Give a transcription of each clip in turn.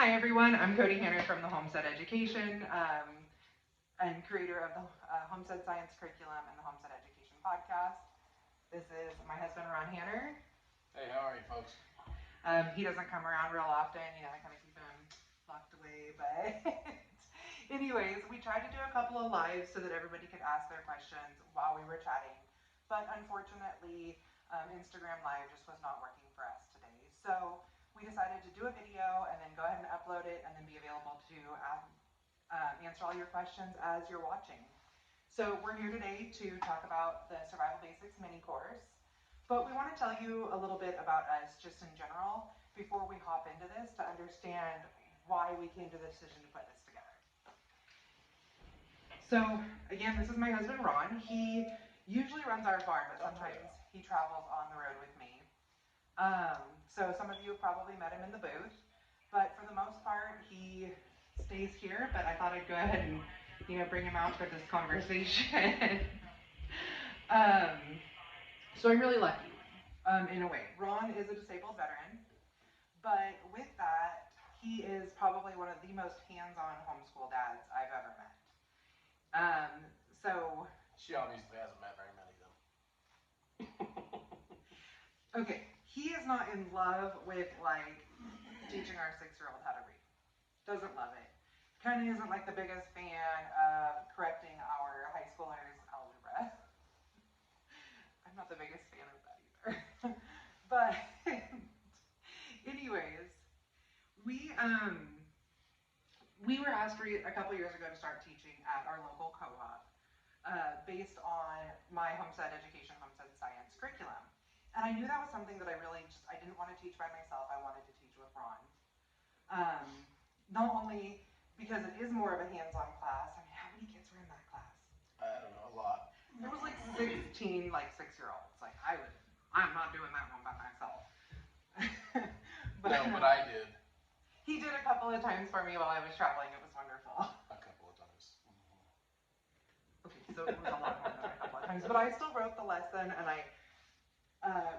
Hi everyone, I'm Cody Hanner from the Homestead Education and creator of the Homestead Science Curriculum and the Homestead Education Podcast. This is my husband Ron Hanner. Hey, how are you folks? He doesn't come around real often, I kind of keep him locked away, but anyways, we tried to do a couple of lives so that everybody could ask their questions while we were chatting, but unfortunately, Instagram Live just was not working for us today. So we decided to do a video and then go ahead and upload it and then be available to answer all your questions as you're watching. So we're here today to talk about the Survival Basics mini course, but we want to tell you a little bit about us just in general before we hop into this to understand why we came to the decision to put this together. So again, this is my husband Ron. He usually runs our farm, but sometimes he travels on the road with me. So some of you have probably met him in the booth, but for the most part, he stays here. But I thought I'd go ahead and bring him out for this conversation. um, so I'm really lucky, in a way. Ron is a disabled veteran, but with that, he is probably one of the most hands-on homeschool dads I've ever met. So She obviously hasn't met very many of them. Okay, he is not in love with teaching our 6-year-old how to read. Doesn't love it. Kind of isn't the biggest fan of correcting our high schoolers' algebra. I'm not the biggest fan of that either. But anyways, we we were asked a couple years ago to start teaching at our local co-op based on my homestead education, homestead science curriculum. And I knew that was something that I didn't want to teach by myself. I wanted to teach with Ron. Not only because it is more of a hands-on class. I mean, how many kids were in that class? I don't know, a lot. There was 16 6-year-olds. I'm not doing that one by myself. But I did. He did a couple of times for me while I was traveling. It was wonderful. A couple of times. Okay, so it was a lot more than a couple of times, but I still wrote the lesson and I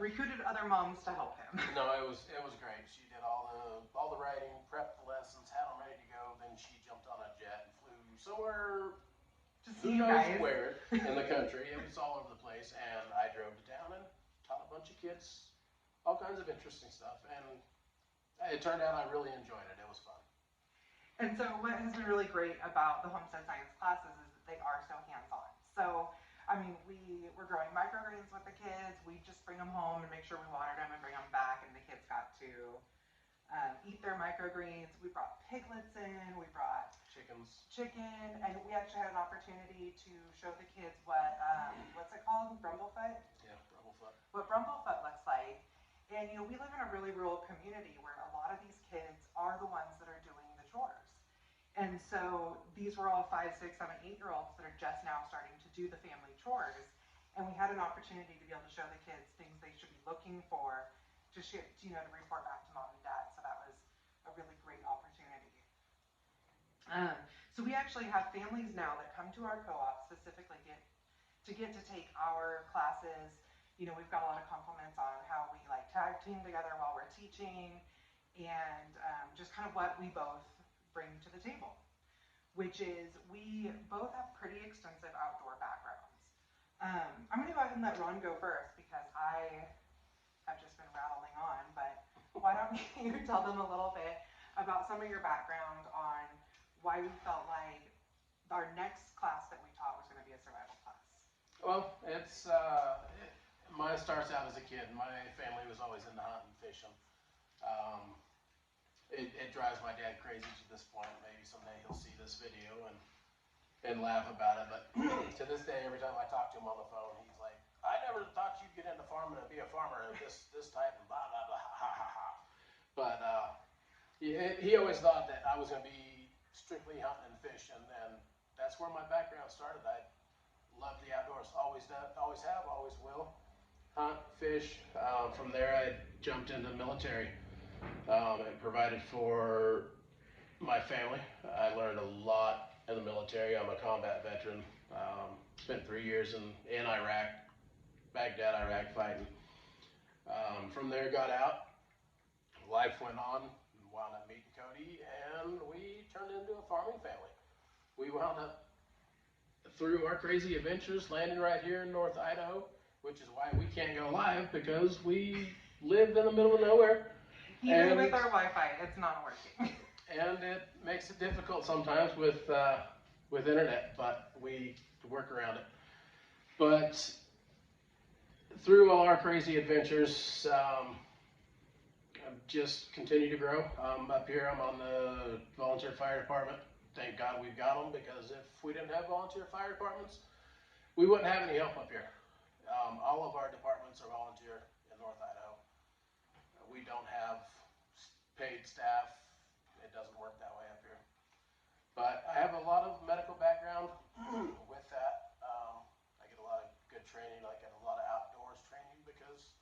recruited other moms to help him. No, it was great. She did all the writing, prepped the lessons, had them ready to go. Then she jumped on a jet and flew somewhere. Who knows where in the country? It was all over the place, and I drove to town and taught a bunch of kids all kinds of interesting stuff. And it turned out I really enjoyed it. It was fun. And so what has been really great about the homestead science classes is that they are so hands-on. So, I mean, we're growing microgreens with the kids. We just bring them home and make sure we watered them and bring them back, and the kids got to eat their microgreens. We brought piglets in. We brought chicken, and we actually had an opportunity to show the kids what's it called? Brumblefoot? Yeah, Brumblefoot. What Brumblefoot looks like. And we live in a really rural community where a lot of these kids are the ones that are doing the chores. And so these were all 5, 6, 7, 8-year-olds that are just now starting to do the family chores. And we had an opportunity to be able to show the kids things they should be looking for to to report back to mom and dad. So that was a really great opportunity. So we actually have families now that come to our co-op specifically to take our classes. We've got a lot of compliments on how we tag team together while we're teaching, and just kind of what we both bring to the table, which is we both have pretty extensive outdoor backgrounds. I'm going to go ahead and let Ron go first because I have just been rattling on, but why don't you tell them a little bit about some of your background on why we felt like our next class that we taught was going to be a survival class. Well, mine starts out as a kid. My family was always into hunting, fishing. It drives my dad crazy to this point. Maybe someday he'll see this video and laugh about it. But to this day, every time I talk to him on the phone, he's like, "I never thought you'd get into farming and be a farmer of this type and blah blah blah ha ha ha." But he always thought that I was going to be strictly hunting and fishing, and that's where my background started. I love the outdoors. Always done, always have, always will. Hunt, fish. From there, I jumped into the military and provided for my family. I learned a lot in the military. I'm a combat veteran. Spent 3 years in Iraq, Baghdad, Iraq, fighting. From there, got out. Life went on. wound up meeting Cody, and we turned into a farming family. We wound up, through our crazy adventures, landing right here in North Idaho, which is why we can't go live, because we lived in the middle of nowhere. Even with our Wi-Fi, it's not working. And it makes it difficult sometimes with internet, but we work around it. But through all our crazy adventures, I've just continued to grow. Up here, I'm on the volunteer fire department. Thank God we've got them, because if we didn't have volunteer fire departments, we wouldn't have any help up here. All of our departments are volunteer in North Idaho. We don't have paid staff. It doesn't work that way up here. But I have a lot of medical background with that. I get a lot of good training. I get a lot of outdoors training, because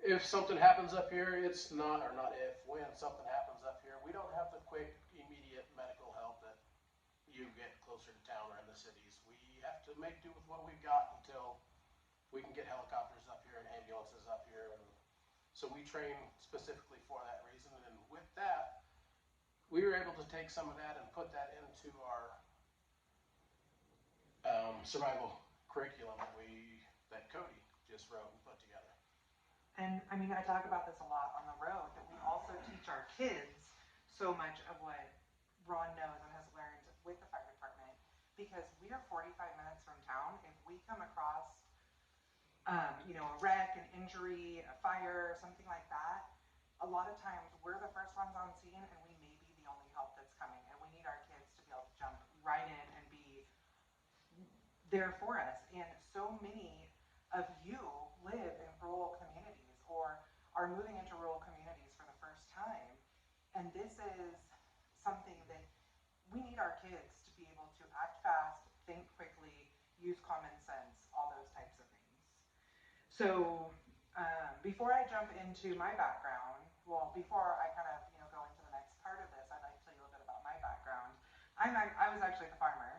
if something happens up here, it's not, or not if, when something happens up here, we don't have the quick, immediate medical help that you get closer to town or in the cities. We have to make do with what we've got until we can get helicopters up here and ambulances up here. And so we train specifically for that reason. And with that, we were able to take some of that and put that into our survival curriculum that Cody just wrote and put together. And I mean, I talk about this a lot on the road, that we also teach our kids so much of what Ron knows and has learned with the fire department, because we are 45 minutes from town. If we come across, a wreck, an injury, a fire, something like that, a lot of times we're the first ones on scene, and we may be the only help that's coming, and we need our kids to be able to jump right in and be there for us. And so many of you live in rural communities or are moving into rural communities for the first time, and this is something that we need our kids to be able to act fast, think quickly, use common sense, all those types of things. So before I jump into my background, well, before I kind of go into the next part of this, I'd like to tell you a little bit about my background. I was actually the farmer.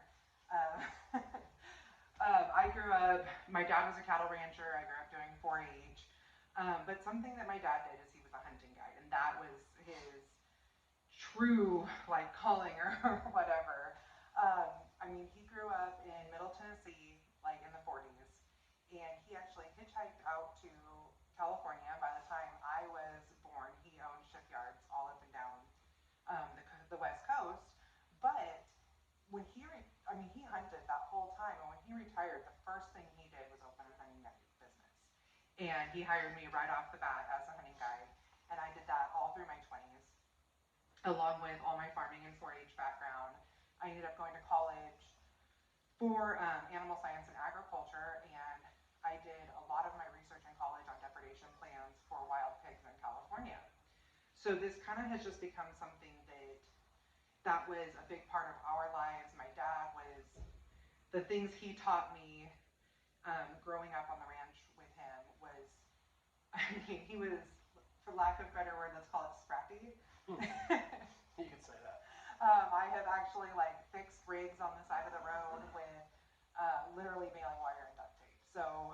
I grew up, my dad was a cattle rancher. I grew up doing 4-H. But something that my dad did is he was a hunting guide, and that was his true calling or whatever. I mean, he grew up in Middle Tennessee, in the 40s, and he actually hitchhiked out to California. By the time I was born, he owned shipyards all up and down the West Coast. But when he hunted that whole time, and when he retired, the first thing he did was open a hunting guide business. And he hired me right off the bat as a hunting guide, and I did that all through my 20s, along with all my farming and 4-H background. I ended up going to college for animal science and agriculture, and I did a lot of my research in college on depredation plans for wild pigs in California. So this kind of has just become something that was a big part of our lives. My dad was, the things he taught me growing up on the ranch with him was, he was, for lack of a better word, let's call it scrappy. You could say that. I have actually fixed rigs on the side of the road with literally baling wire and duct tape. So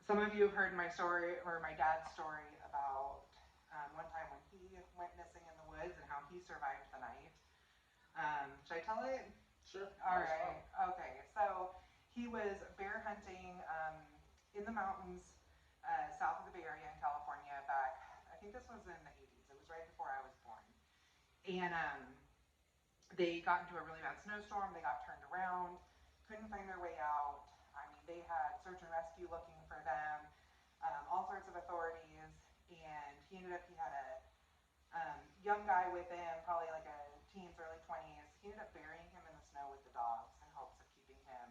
some of you have heard my story, or my dad's story, about one time when he went missing in the woods and how he survived the night. Should I tell it? Sure. All right. Okay. So he was bear hunting in the mountains south of the Bay Area in California back, I think this was in the 80s. It was right before I was born. And they got into a really bad snowstorm. They got turned around, couldn't find their way out. I mean, they had search and rescue looking for them, all sorts of authorities. And he had a young guy with him, probably like a teens, early 20s. He ended up burying him in the snow with the dogs in hopes of keeping him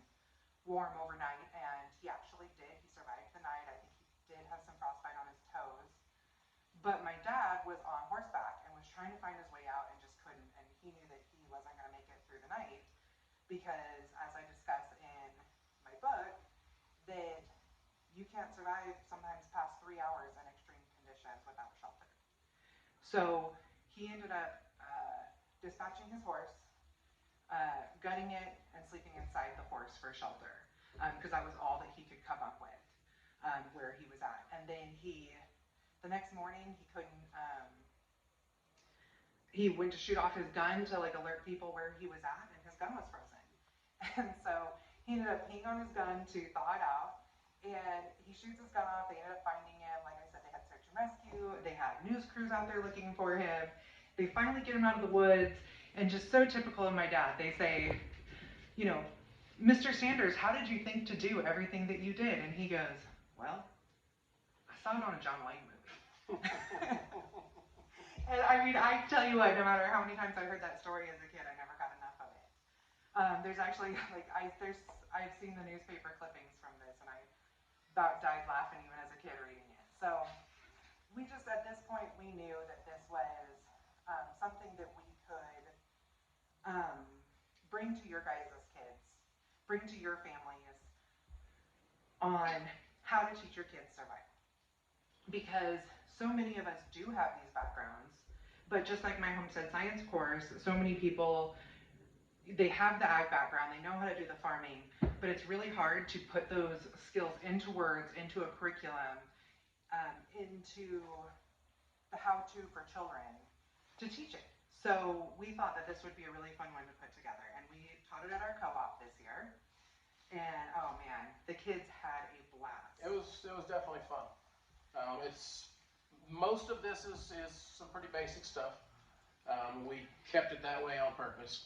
warm overnight. And he actually did. He survived the night. I think he did have some frostbite on his toes. But my dad was on horseback and was trying to find his way out and just couldn't. And he knew that he wasn't going to make it through the night because, as I discuss in my book, that you can't survive sometimes past 3 hours in extreme conditions without shelter. So he ended up dispatching his horse, gutting it, and sleeping inside the horse for shelter because that was all that he could come up with where he was at. And then the next morning, he couldn't he went to shoot off his gun to like alert people where he was at, and his gun was frozen. And so he ended up peeing on his gun to thaw it out. And he shoots his gun off. They ended up finding him. Like I said, they had search and rescue. They had news crews out there looking for him. They finally get him out of the woods. And just so typical of my dad, they say, you know, Mr. Sanders, how did you think to do everything that you did? And he goes, well, I saw it on a John Wayne movie. And I mean, I tell you what, no matter how many times I heard that story as a kid, I never got enough of it. There's actually like I've seen the newspaper clippings from this, and I about died laughing even as a kid reading it. So we just at this point we knew that this was something that we could bring to your guys as kids, bring to your families on how to teach your kids survival. Because so many of us do have these backgrounds, but just like my homestead science course, so many people, they have the ag background, they know how to do the farming, but it's really hard to put those skills into words, into a curriculum, into the how-to for children to teach it. So we thought that this would be a really fun one to put together, and we taught it at our co-op this year. And oh man, the kids had a blast. It was definitely fun. It's most of this is some pretty basic stuff. We kept it that way on purpose.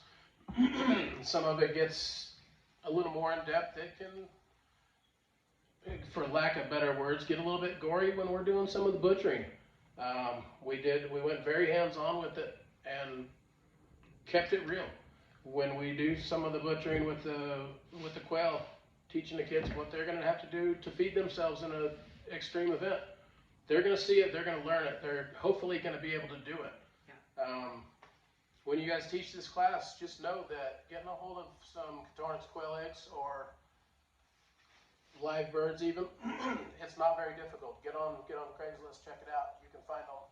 Some of it gets a little more in depth. It can, for lack of better words, get a little bit gory when we're doing some of the butchering. We went very hands-on with it and kept it real. When we do some of the butchering with the quail, teaching the kids what they're going to have to do to feed themselves in an extreme event. They're going to see it. They're going to learn it. They're hopefully going to be able to do it. Yeah. When you guys teach this class, just know that getting a hold of some Catornis quail eggs or live birds even, it's not very difficult. Get on Craigslist, check it out. You can find them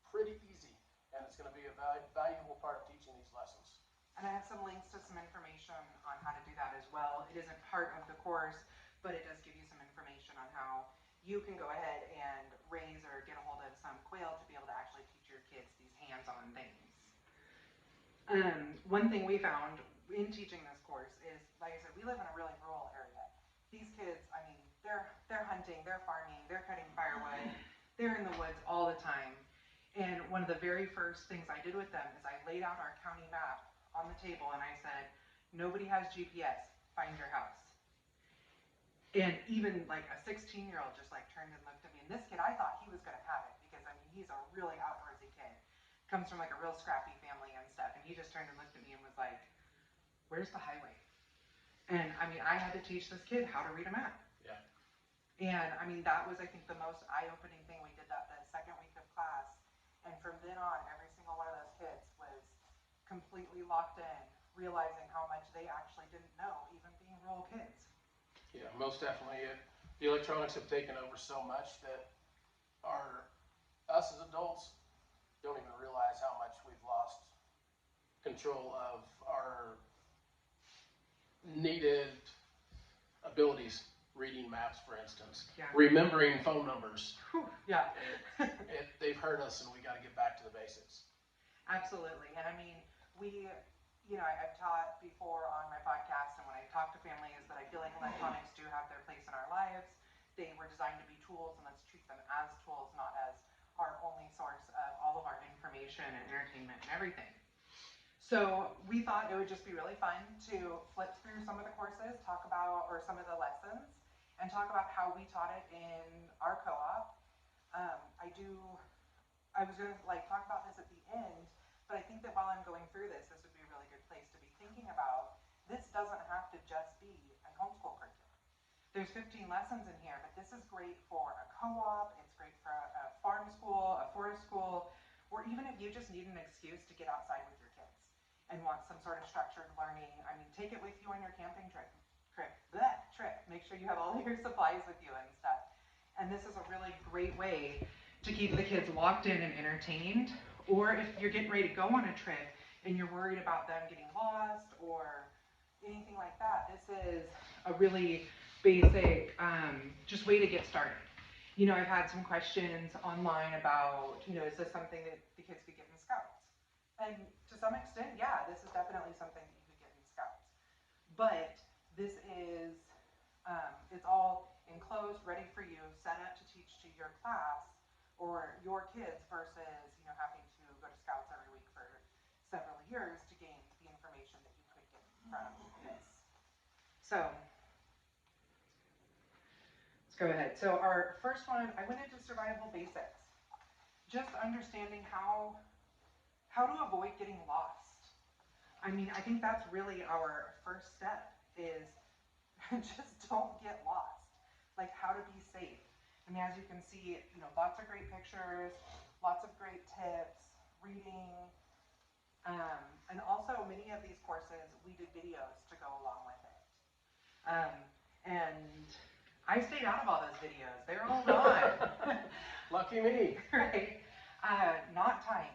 pretty easy, and it's going to be a valuable part of teaching these lessons. And I have some links to some information on how to do that as well. It isn't part of the course, but it does give you some information on how you can go ahead and raise or get a hold of some quail to be able to actually teach your kids these hands-on things. One thing we found in teaching this course is, like I said, we live in a really rural area. These kids, I mean, they're hunting, they're farming, they're cutting firewood, they're in the woods all the time. And one of the very first things I did with them is I laid out our county map on the table and I said, nobody has GPS, find your house. And even like a 16-year-old just like turned and looked at me. And this kid, I thought he was going to have it because I mean, he's a really outdoorsy kid. Comes from like a real scrappy family and stuff. And he just turned and looked at me and was like, where's the highway? And I mean, I had to teach this kid how to read a map. Yeah. And I mean, that was, I think, the most eye-opening thing. We did that the second week of class. And from then on, every single one of those kids was completely locked in, realizing how much they actually didn't know, even being rural kids. Yeah, most definitely. The electronics have taken over so much that us as adults don't even realize how much we've lost control of our needed abilities. Reading maps, for instance. Yeah. Remembering phone numbers. Whew, yeah. They've hurt us, and we got to get back to the basics. Absolutely. And I mean, I've taught before on my podcast, and when I talk to families, that I feel like electronics do have their place in our lives. They were designed to be tools, and let's treat them as tools, not as our only source of all of our information and entertainment and everything. So we thought it would just be really fun to flip through some of the courses, talk about, or some of the lessons, and talk about how we taught it in our co-op. I was going to talk about this at the end, but I think that while I'm going through this would be a really good place to be thinking about. This doesn't have to just be a homeschool curriculum. There's 15 lessons in here, but this is great for a co-op. It's great for a farm school, a forest school, or even if you just need an excuse to get outside with your kids and want some sort of structured learning. I mean, take it with you on your camping trip. Make sure you have all your supplies with you and stuff. And this is a really great way to keep the kids locked in and entertained. Or if you're getting ready to go on a trip and you're worried about them getting lost or anything like that, this is a really basic just way to get started. I've had some questions online about, is this something that the kids could get in Scouts? And to some extent, yeah, this is definitely something that you could get in Scouts. But this is, it's all enclosed, ready for you, set up to teach to your class or your kids versus, having to go to Scouts every week for several years to gain the information that you could get from this. So, let's go ahead. So our first one, I went into survival basics. Just understanding how to avoid getting lost. I mean, I think that's really our first step is just don't get lost. Like how to be safe. I mean, as you can see, lots of great pictures, lots of great tips, reading, and also many of these courses, we did videos to go along with it. And I stayed out of all those videos. They're all gone. Lucky me. Right. Knot tying.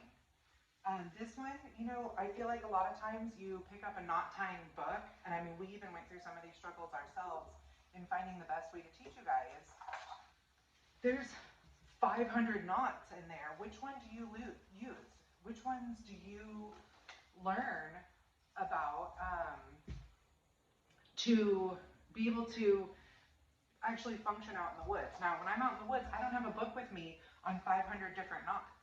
This one, I feel like a lot of times you pick up a knot tying book, and I mean, we even went through some of these struggles ourselves in finding the best way to teach you guys. There's 500 knots in there. Which one do you use? Which ones do you learn about to be able to actually function out in the woods? Now, when I'm out in the woods, I don't have a book with me on 500 different knots.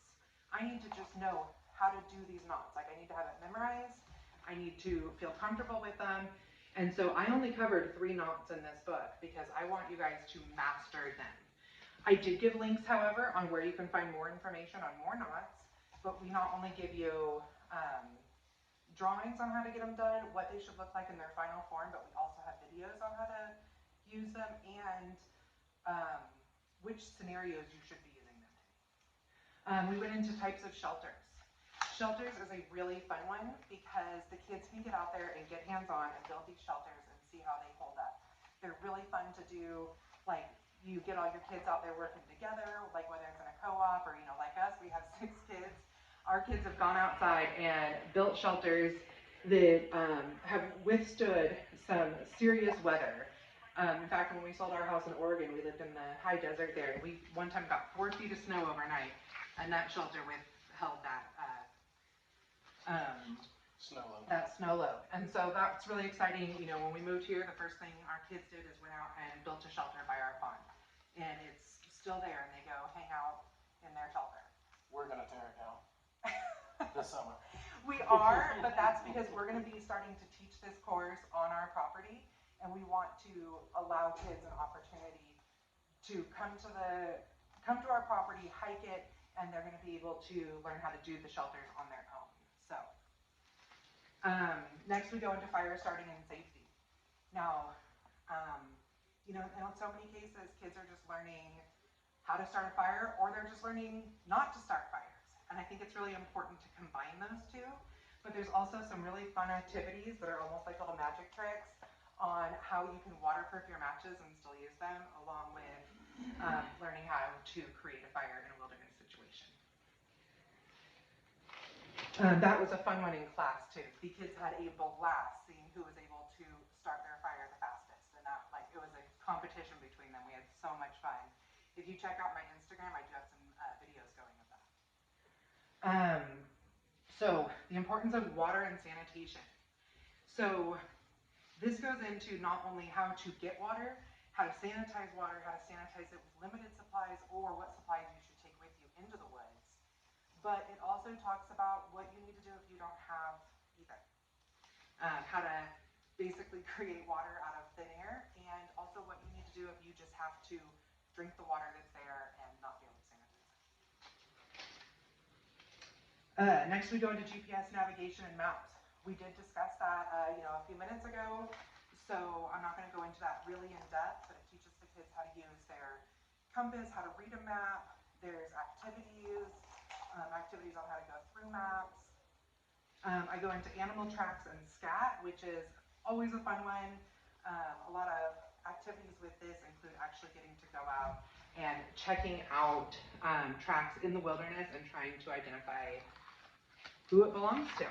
I need to just know how to do these knots. Like, I need to have it memorized. I need to feel comfortable with them. And so I only covered 3 knots in this book because I want you guys to master them. I did give links, however, on where you can find more information on more knots, but we not only give you drawings on how to get them done, what they should look like in their final form, but we also have videos on how to use them and which scenarios you should be using them in. We went into types of shelters. Shelters is a really fun one because the kids can get out there and get hands-on and build these shelters and see how they hold up. They're really fun to do, like you get all your kids out there working together, like whether it's in a co-op or, like us, we have 6 kids. Our kids have gone outside and built shelters that have withstood some serious weather. In fact, when we sold our house in Oregon, we lived in the high desert there, and we one time got 4 feet of snow overnight, and that shelter withheld that snow load. And so that's really exciting. When we moved here, the first thing our kids did is went out and built a shelter by our pond, and it's still there, and they go hang out in their shelter. We're gonna tear it down this summer. We are, but that's because we're going to be starting to teach this course on our property, and we want to allow kids an opportunity to come to our property, hike it, and they're going to be able to learn how to do the shelters on their own. So, next we go into fire starting and safety. Now, in so many cases, kids are just learning how to start a fire, or they're just learning not to start fires. And I think it's really important to combine those two. But there's also some really fun activities that are almost like little magic tricks on how you can waterproof your matches and still use them, along with learning how to create a fire in a wilderness situation. That was a fun one in class too. The kids had a blast seeing who was able to start their fire the fastest, and that it was a competition between them. We had so much fun. If you check out my Instagram, I do have some videos going of that. So the importance of water and sanitation. So this goes into not only how to get water, how to sanitize water, how to sanitize it with limited supplies, or what supplies you should take with you into the woods. But it also talks about what you need to do if you don't have either. How to basically create water out of thin air, and also what you need to do if you just have to drink the water that's there and not be able to sanitize it. Next we go into GPS navigation and maps. We did discuss that a few minutes ago, so I'm not going to go into that really in depth, but it teaches the kids how to use their compass, how to read a map. There's activities on how to go through maps. I go into animal tracks and Scat, which is always a fun one. A lot of activities with this include actually getting to go out and checking out tracks in the wilderness and trying to identify who it belongs to.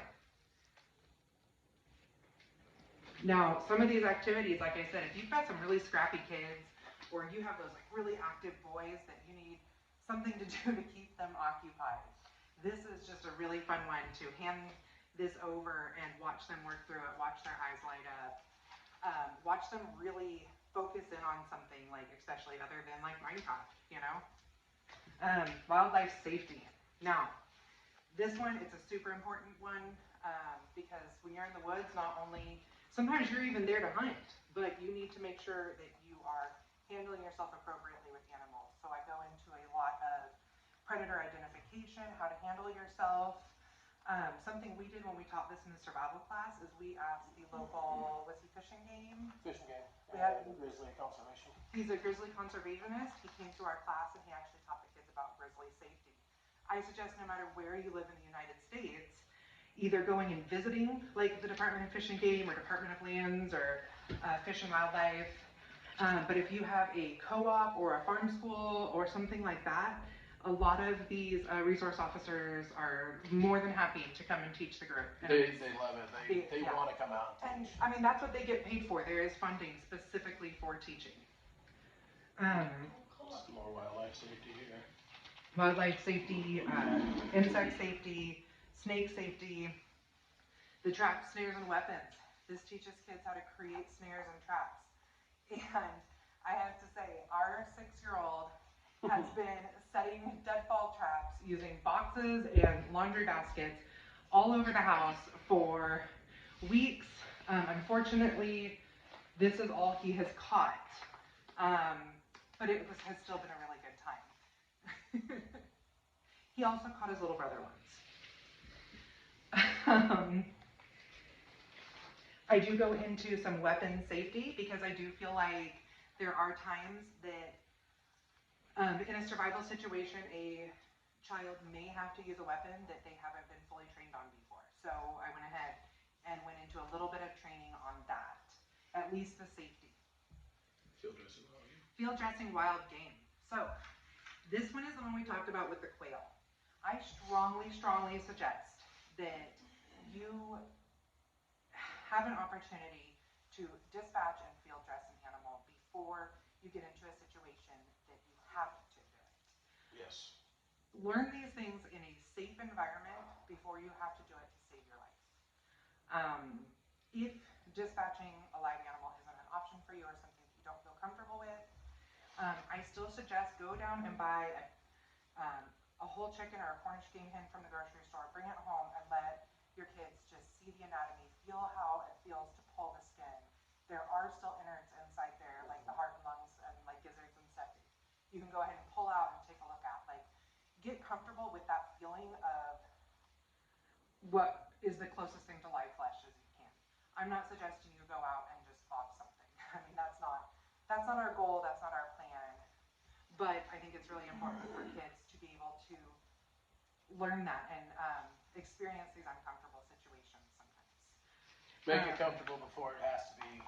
Now, some of these activities, like I said, if you've got some really scrappy kids, or you have those really active boys that you need something to do to keep them occupied, This is just a really fun one to hand this over and watch them work through it, watch their eyes light up, watch them really focus in on something, like especially other than like Minecraft, you know? Wildlife safety. Now, this one, it's a super important one because when you're in the woods, not only, sometimes you're even there to hunt, but you need to make sure that you are handling yourself appropriately with animals. So I go into a lot of predator identification, how to handle yourself. Something we did when we taught this in the survival class is we asked the local, was he fishing game? Fishing game. We had grizzly conservation. He's a grizzly conservationist. He came to our class and he actually taught the kids about grizzly safety. I suggest no matter where you live in the United States, either going and visiting like the Department of Fish and Game or Department of Lands or Fish and Wildlife. But if you have a co-op or a farm school or something like that, a lot of these resource officers are more than happy to come and teach the group. They love it. They want to come out and teach. And I mean, that's what they get paid for. There is funding specifically for teaching. More wildlife safety here. Wildlife safety, insect safety, snake safety, the traps, snares, and weapons. This teaches kids how to create snares and traps. And I have to say, our 6-year-old has been setting deadfall traps using boxes and laundry baskets all over the house for weeks. Unfortunately, this is all he has caught. But it has still been a really good time. He also caught his little brother once. I do go into some weapon safety because I do feel like there are times that in a survival situation, a child may have to use a weapon that they haven't been fully trained on before. So I went ahead and went into a little bit of training on that, at least the safety. Field dressing wild game. So this one is the one we talked about with the quail. I strongly suggest that you have an opportunity to dispatch and field dress an animal before you get into a situation that you have to do it. Yes. Learn these things in a safe environment before you have to do it to save your life. If dispatching a live animal isn't an option for you or something that you don't feel comfortable with, I still suggest go down and buy a whole chicken or a Cornish game hen from the grocery store, bring it home and let your kids just see the anatomy, feel how it feels to pull the skin. There are still innards inside there, like the heart and lungs and like gizzards and septic. You can go ahead and pull out and take a look at. Like, get comfortable with that feeling of what is the closest thing to live flesh as you can. I'm not suggesting you go out and just box something. I mean, that's not our goal, that's not our plan. But I think it's really important for kids to be able to learn that and experience these uncomfortable situations sometimes. Make it comfortable before it has to be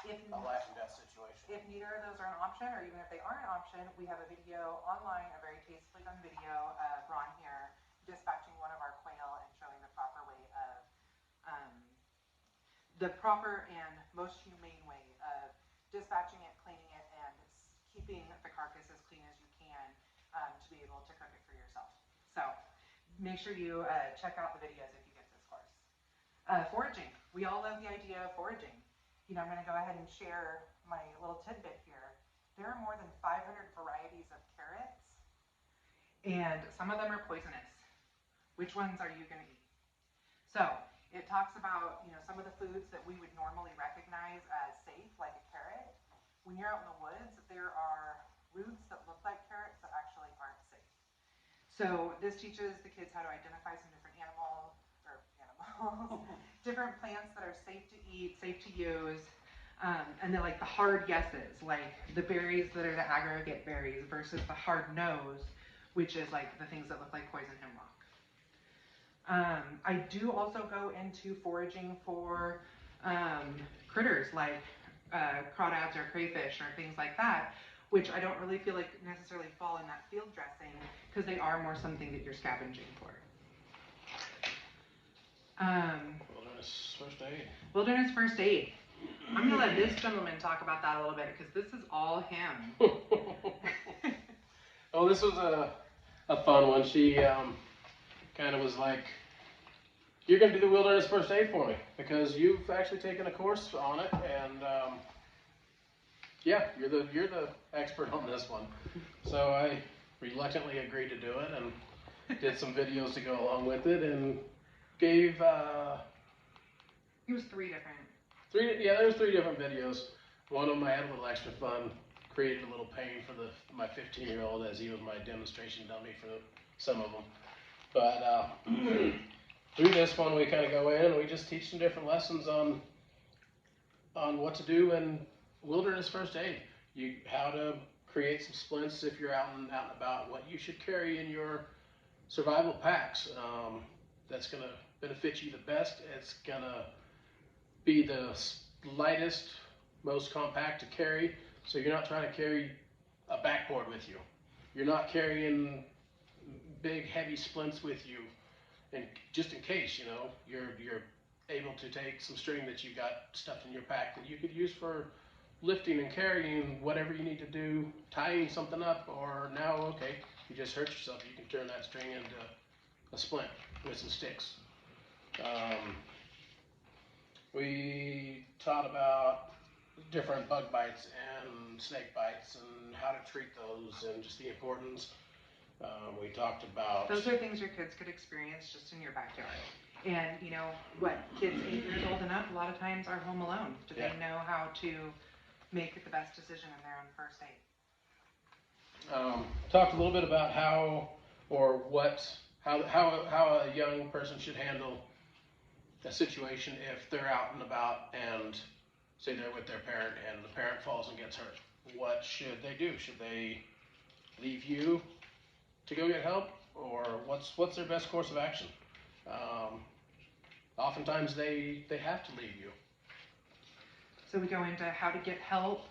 a life and death situation. If neither of those are an option, or even if they are an option, we have a video online, a very tastefully done video of Ron here dispatching one of our quail and showing the proper way of, the proper and most humane way of dispatching it, cleaning it, and keeping the carcass as clean as you can to be able to cook it for yourself. So make sure you check out the videos if you get this course. Foraging. We all love the idea of foraging. You know, I'm going to go ahead and share my little tidbit here. There are more than 500 varieties of carrots, and some of them are poisonous. Which ones are you going to eat? So it talks about, you know, some of the foods that we would normally recognize as safe, like a carrot. When you're out in the woods, there are roots that look like carrots that actually aren't safe. So this teaches the kids how to identify some different animals, different plants that are safe to eat, safe to use, and then like the hard yeses, like the berries that are the aggregate berries versus the hard nose, which is like the things that look like poison hemlock. I do also go into foraging for critters like crawdads or crayfish or things like that, which I don't really feel like necessarily fall in that field dressing because they are more something that you're scavenging for. Wilderness first aid. Wilderness first aid. I'm going to let this gentleman talk about that a little bit because this is all him. Oh, this was a fun one. She kind of was like, you're going to do the wilderness first aid for me because you've actually taken a course on it, and yeah, you're the expert on this one. So I reluctantly agreed to do it and did some videos to go along with it, and gave It was three different. there was 3 different videos. One of them I had a little extra fun, created a little pain for my 15-year-old as he was my demonstration dummy for some of them. But through this one, we kind of go in and we just teach some different lessons on what to do in wilderness first aid. How to create some splints if you're out and about, what you should carry in your survival packs. That's going to benefit you the best. It's going to be the lightest, most compact to carry, so you're not trying to carry a backboard with you. You're not carrying big, heavy splints with you, and just in case, you're able to take some string that you got stuffed in your pack that you could use for lifting and carrying whatever you need to do, tying something up, or now, okay, you just hurt yourself, you can turn that string into a splint with some sticks. We taught about different bug bites and snake bites and how to treat those and just the importance. We talked about... Those are things your kids could experience just in your backyard. And, kids 8 years old and up, a lot of times are home alone. Do they know how to make the best decision in their own first aid? Talked a little bit about how a young person should handle a situation if they're out and about and say they're with their parent and the parent falls and gets hurt. What should they do? Should they leave you to go get help, or what's their best course of action? Oftentimes they have to leave you. So we go into how to get help,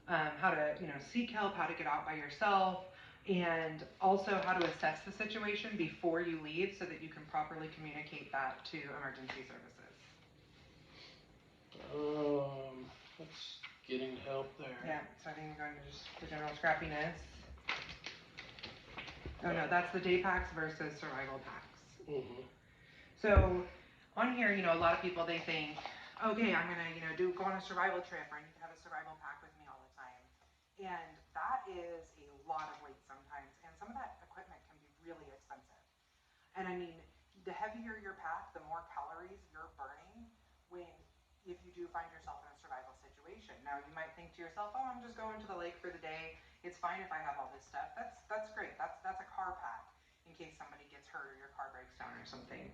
how to seek help, how to get out by yourself, and also how to assess the situation before you leave so that you can properly communicate that to emergency services. That's getting help there. Yeah, so I think we're going to just the general scrappiness. Oh no, that's the day packs versus survival packs. Mm-hmm. So on here, a lot of people, they think, okay, I'm gonna, go on a survival trip, or I need to have a survival pack with me all the time. And that is a lot of weight sometimes, and some of that equipment can be really expensive. And I mean, the heavier your pack, the more calories you're burning if you do find yourself in a survival situation. Now, you might think to yourself, oh, I'm just going to the lake for the day. It's fine if I have all this stuff. That's great. That's a car pack in case somebody gets hurt or your car breaks down or something.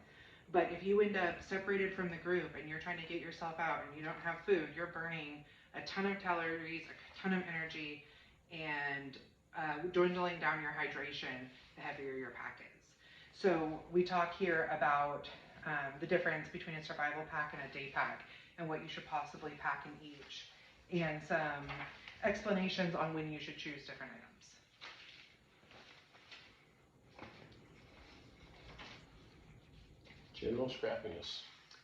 But if you end up separated from the group and you're trying to get yourself out and you don't have food, you're burning a ton of calories, a ton of energy, and dwindling down your hydration the heavier your pack is. So we talk here about the difference between a survival pack and a day pack, and what you should possibly pack in each, and some explanations on when you should choose different items. General scrappiness.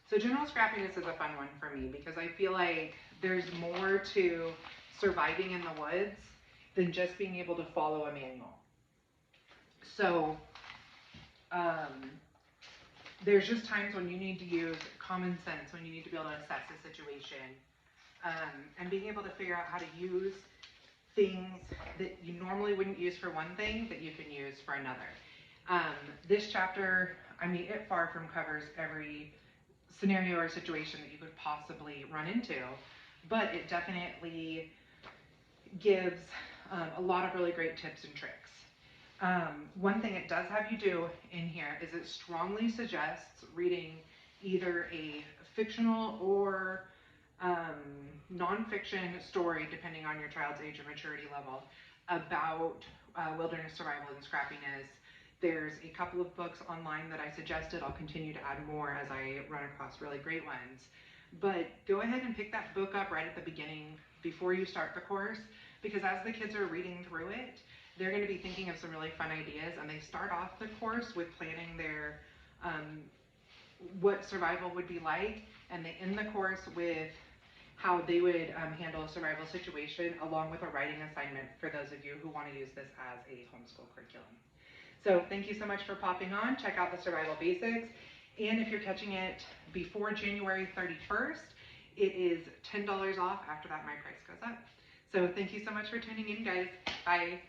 So general scrappiness is a fun one for me because I feel like there's more to surviving in the woods than just being able to follow a manual. So there's just times when you need to use common sense, when you need to be able to assess a situation, and being able to figure out how to use things that you normally wouldn't use for one thing that you can use for another. This chapter, it far from covers every scenario or situation that you could possibly run into, but it definitely gives a lot of really great tips and tricks. One thing it does have you do in here is it strongly suggests reading either a fictional or nonfiction story, depending on your child's age or maturity level, about wilderness survival and scrappiness. There's a couple of books online that I suggested. I'll continue to add more as I run across really great ones. But go ahead and pick that book up right at the beginning before you start the course, because as the kids are reading through it, they're going to be thinking of some really fun ideas, and they start off the course with planning their what survival would be like, and they end the course with how they would handle a survival situation, along with a writing assignment for those of you who want to use this as a homeschool curriculum. So thank you so much for popping on. Check out the Survival Basics. And if you're catching it before January 31st, it is $10 off. After that, my price goes up. So thank you so much for tuning in, guys. Bye.